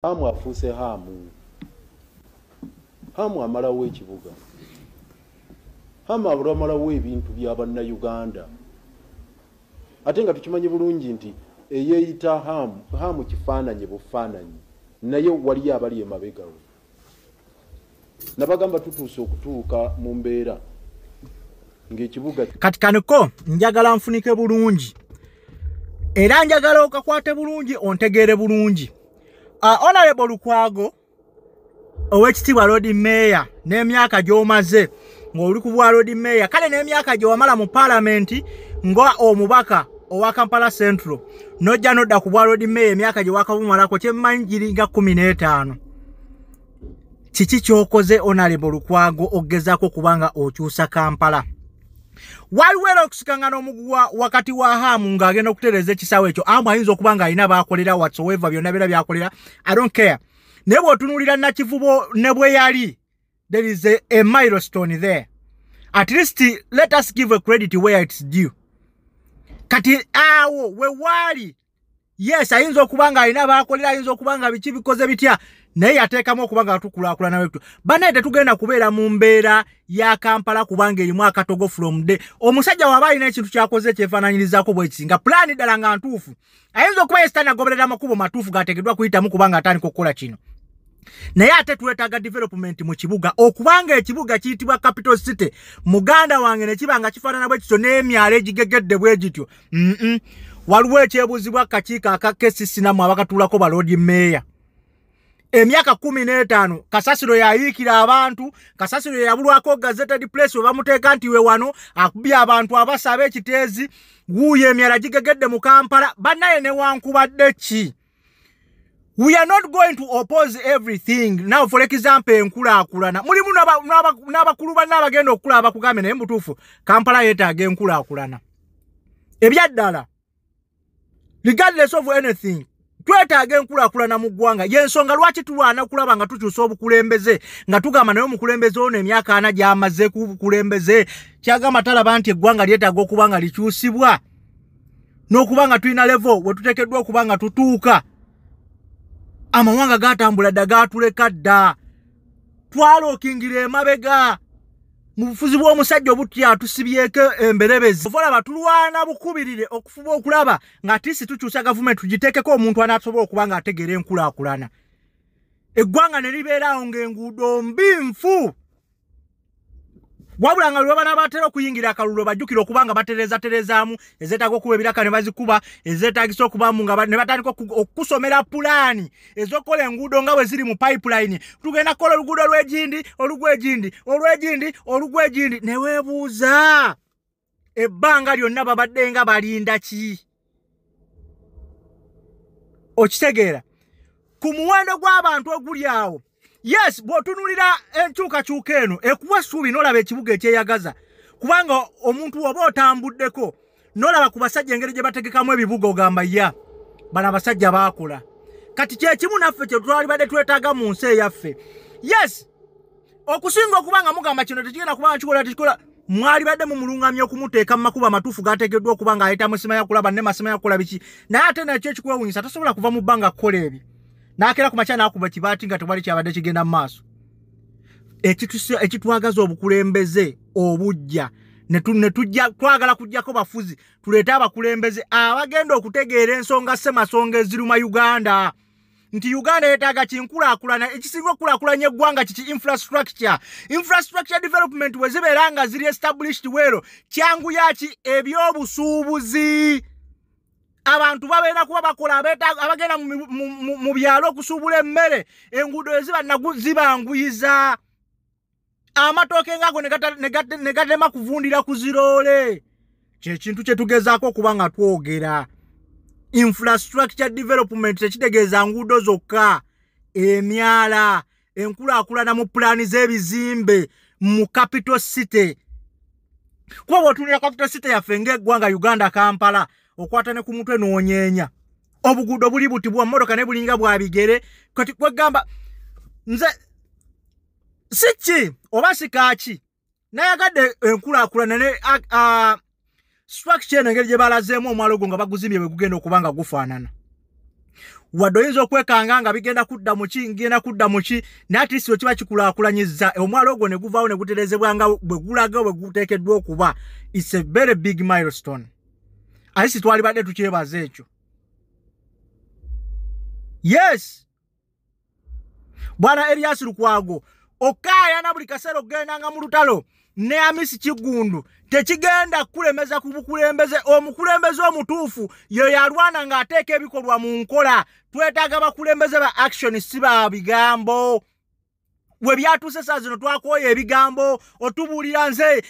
Hamu afuuse hamu amalawo ekibuga. Hamu amalawo ebintu by'abanna Uganda. Ate nga tukimanyi bulungi nti eyeeyita hamu kifaananyi bufaananyi naye wali abali emabegawe. Nabagamba tutuuse okutuuka mu mbeera ng'ekibuga kati kaniko njagala nfunike bulungi era njagala okakwate bulungi ontegeere bulungi. Honorable Lukwago owekitibwa Lord Mayor n'emyaka gy'omaze ng'oli ku bwa Lord Mayor kale n'emyaka gy'owamala mu Parliament nga omubaka owa Kampala Central nojja nodda ku bwa Lord Mayor emyaka gye wakabumalako kyemmanyi giringa 15. Kiki ky'okoze Honorable Lukwago ogezaako kubanga okyusa Kampala? Waliwo era okusikangana omuguwa wakati wa hamu ng'agenda okutereeza ekisaawe ekyo amu ayinza okuba ng'alina baakolera whatsoever byonna bera byakolera. I don't care. Naye bw'otunuulira Nakivubo ne bwe yali, there is a milestone there. At least let us give a credit where it's due. Kati awo we wali, yes, ayinza okuba ng'alina baakolera, ayinza okuba nga biki bikoze bitya, naye yateekamu okuba nga tukulaakulana wetu. Banaye tetugenda kubeera mu mbeera ya Kampala kubanga erimu akatogo from day. Omusajja waba alina ekintu kyakoze kyefaananyirizaako bwe kisinga pulaani ddala nga ntuufu. Ayinza okuba yesitaani agoberera amakubo matuufu g'ateekeddwa kuyitamu kubanga atandika okukola kino. Naye ate twetaaga development mu kibuga okubanga ekibuga kiyitibwa capital city. Muganda wange ne kiba nga kifaanana bwe kityo n'emyalo egigegedde bwe gityo. Waliwo ekyebuuzibwa akakiiko aka KCC namwe abakatuulako ba Lord Mayor. Emyaka 15 Kasasiro yayiikira abantu, Kasasiro yabulwako gazetted press we bamuteeka nti we wano akubye abantu abasaba ekiteezi wuuyo emyala gigegedde mu Kampala. Bannaye ne wankubadde ki? We are not going to oppose everything. Now for example enkulaakulana mulimu n'abakulu banna abagenda okukulaba bakugambe naye mutuufu Kampala yeetaaga enkulaakulana ebyaddala regardless of anything. Twetaaga enkulaakulana mu ggwanga y'ensonga lwaki tulwana okulaba nga tukyusa obukulembeze nga tugamba naye omukulembeze ono emyaka 4 gy'amaze ku bukulembeze kyagamba talaba nti eggwanga lyetaaga okuba nga likyusibwa n'okuba nga tulina level we tuteekeddwa okuba nga tutuuka. Amawanga gatambula dda gaatuleka dda twalookingira emabega mu bufuzi bw'omusajja obutya tusibyeko emberebezi. Olaba tulwana bukubirire okufuba okulaba nga tisi tukyusa gavumenti tugiteekeko omuntu anaasobola okuba nga ategeera enkulaakulana. Eggwanga ne libeerawo ng'enguudo mbinfu. Wabula nga lwaba n'abatera okuyingira akalulu bajjukira okuba nga batereezaamu ezeetaaga okuba ebiraka ne bazikuba ezeetaagisa okubamu nga ne batandika okusomera pulaani ez'okukola enguudo nga bwe ziri mu pipeline. Tugenda kukola oluguudo olw'egindi ne weebuuza ebbanga lyonna babadde nga balinda ki? Okitegeera ku muwendo gw'abantu oguli awo. Yes, bw'otunulira enkyukakyuka eno ekuwa essuubi n'olaba ekibuga ekyeyagaza kubanga omuntu oba otambuddeko n'olaba ku basajja engeri gye bategekamu ebibuga ogamba ya bano abasajja baakola. Kati kyekimu naffe kye twalibadde twetaaga mu nsi eyaffe. Yes, okusinga okuba nga mugamba kino tekigenda kuba nga kikola mwalibadde mumulungamya okumuteeka mu makubo amatuufu gaateekeddwa okuba nga ayita musima ya kulaba ne masima ya kukola biki naye ate nakyo ekikwewuunyisa tasobola kuva mu bbanga kukola ebyo. Nakera kumakya nakuba kibaati nga tewali kyabadde kigenda mu maaso. Ekitwagaza obukulembeze obujja ne tujja twagala kujjako bafuzi tuleete abakulembeze abagenda okutegeera ensonga ssemasonga eziruma Uganda nti Uganda yeetaaga kinkulaakulana. Ekisinga okulaakulanya eggwanga kiki infrastructure development we zibeera nga ziri established wero kyangu yaki ebyobusuubuzi. Abantu babeera kuba bakola abagenda mu byalo okusuubula emmere enguudo eziba zibanguyiza amatooke ngaago ne gatema kuvundira ku ziroole. Kyekintu kye tugezaako okuba nga twogera. Infrastructure development tekitegeeza nguudo zokka, emyala, enkulaakulana mu pulaani z'ebizimbe mu capital city. Kuba bw'otunulira capital city yaffe ng'eggwanga Uganda Kampala okwata ne ku mutwe n'onyeenya. Obuguudo buli buti bwa mmotoka ne bulinga bwa bigere kati kwegamba nze siki oba sikaaki nayagadde enkulaakulana ne structure eno engeri gye balazeemu omwalo gwo nga baguzimbye bwe gugenda okuba nga gufaanana. wadde oyinza okwekanga nga bigenda kudda muki ngenda kudda muki naye kiba kikulaakulanyiza omwalo ogwo ne guvaawo ne guterezebwa nga bwe gulaga bwe guteekeddwa okuba. It's a very big milestone. Ate twalibadde tukyebaza ekyo. Yes. Bwana Erias Lukwago okaaya na buli kaseera ogendanga mu lutalo ne Amisi Kigundu tekigenda kulemeza ku bukulembeze. Omukulembeze omutuufu yo yalwana ng'ateeka ebikolwa mu nkola. Twetaaga bakulembeze ba action si ba bigambo. We byatuuse saa zino twakooya ebigambo otubuulira nze